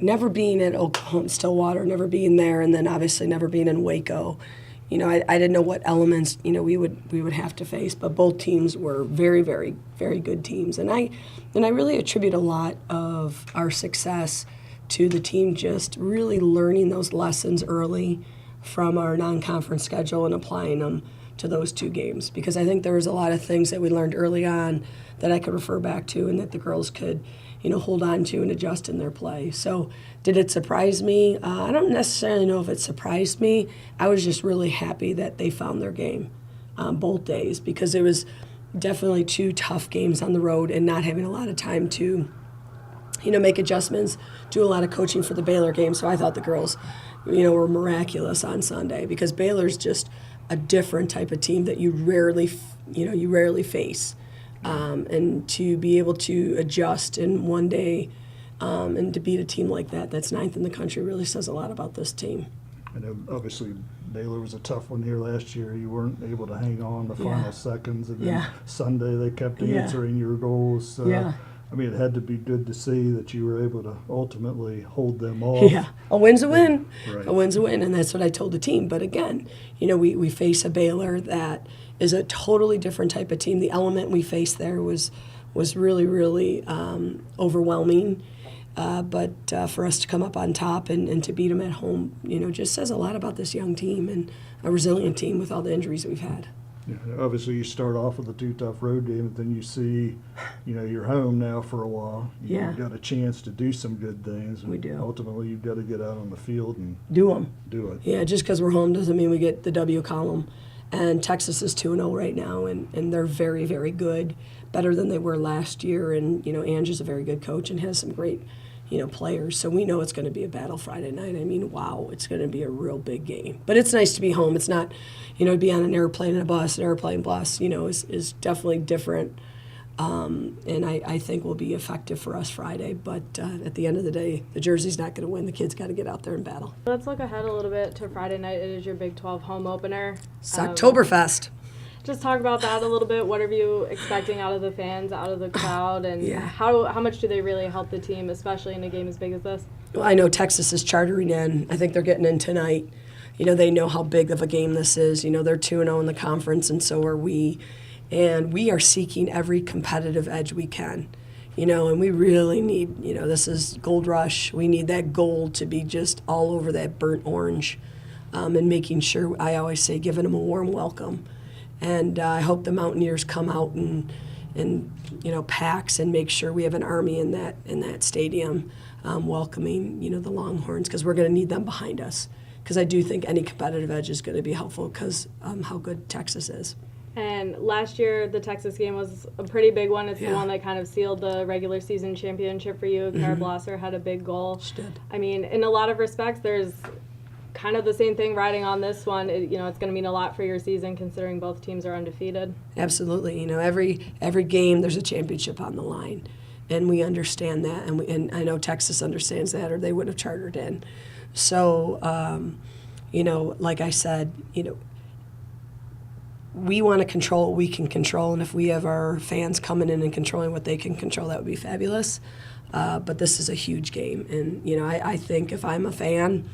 never being at Oklahoma, Stillwater, never being there, and then obviously never being in Waco, I didn't know what elements, we would have to face. But both teams were very, very, very good teams. And I really attribute a lot of our success to the team just really learning those lessons early from our non-conference schedule and applying them to those two games. Because I think there was a lot of things that we learned early on that I could refer back to and that the girls could, hold on to and adjust in their play. So did it surprise me? I don't necessarily know if it surprised me. I was just really happy that they found their game both days, because it was definitely two tough games on the road and not having a lot of time to make adjustments, do a lot of coaching for the Baylor game. So I thought the girls, were miraculous on Sunday, because Baylor's just a different type of team that you rarely face. And to be able to adjust in one day and to beat a team like that's ninth in the country, really says a lot about this team. And obviously Baylor was a tough one here last year. You weren't able to hang on the final seconds, and then Sunday they kept answering your goals. I mean, it had to be good to see that you were able to ultimately hold them off. Yeah, a win's a win. Right. A win's a win, and that's what I told the team. But again, we face a Baylor that is a totally different type of team. The element we faced there was really, really overwhelming. But for us to come up on top and to beat them at home, just says a lot about this young team and a resilient team with all the injuries we've had. Yeah, obviously, you start off with a two tough road game, and then you see, you're home now for a while. You've got a chance to do some good things. We do. Ultimately, you've got to get out on the field and do it. Yeah, just because we're home doesn't mean we get the W column. And Texas is 2-0 right now, and they're very, very good, better than they were last year. And, Angie's a very good coach and has some great, players. So we know it's going to be a battle Friday night. I mean, wow, it's going to be a real big game. But it's nice to be home. It's not, to be on an airplane and a bus. An airplane bus, is definitely different. And I think will be effective for us Friday. But at the end of the day, the Jersey's not going to win. The kids got to get out there and battle. Let's look ahead a little bit to Friday night. It is your Big 12 home opener. It's Oktoberfest. Just talk about that a little bit. What are you expecting out of the fans, out of the crowd, and Yeah. how much do they really help the team, especially in a game as big as this? Well, I know Texas is chartering in. I think they're getting in tonight. They know how big of a game this is. They're 2-0 in the conference, and so are we. And we are seeking every competitive edge we can. And we really need, this is Gold Rush. We need that gold to be just all over that burnt orange, and making sure, I always say, giving them a warm welcome. And I hope the Mountaineers come out and packs and make sure we have an army in that stadium welcoming, the Longhorns, because we're going to need them behind us. Because I do think any competitive edge is going to be helpful because how good Texas is. And last year, the Texas game was a pretty big one. It's the one that kind of sealed the regular season championship for you. Kara Blosser had a big goal. She did. I mean, in a lot of respects, there's kind of the same thing riding on this one. It's going to mean a lot for your season considering both teams are undefeated. Absolutely. Every game there's a championship on the line, and we understand that, and I know Texas understands that, or they would have chartered in. So, like I said, we want to control what we can control, and if we have our fans coming in and controlling what they can control, that would be fabulous. But this is a huge game, and I think if I'm a fan,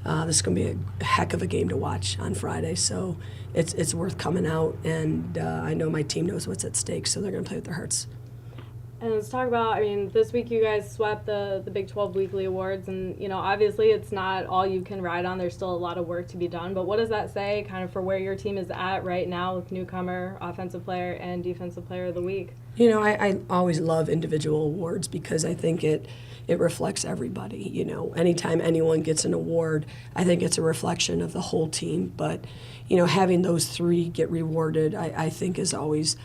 this is going to be a heck of a game to watch on Friday. So it's worth coming out, and I know my team knows what's at stake, so they're going to play with their hearts. And let's talk about, this week you guys swept the Big 12 Weekly Awards, and, obviously it's not all you can ride on. There's still a lot of work to be done. But what does that say kind of for where your team is at right now with newcomer, offensive player, and defensive player of the week? I always love individual awards because I think it reflects everybody. Anytime anyone gets an award, I think it's a reflection of the whole team. But, having those three get rewarded, I think is always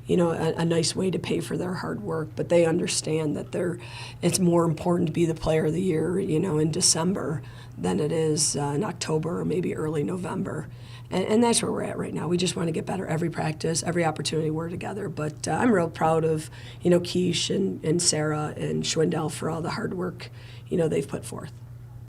a nice way to pay for their hard work. But they understand that it's more important to be the player of the year, in December than it is in October or maybe early November. And that's where we're at right now. We just want to get better every practice, every opportunity we're together. But I'm real proud of, Keish and Sarah and Schwindel for all the hard work, they've put forth.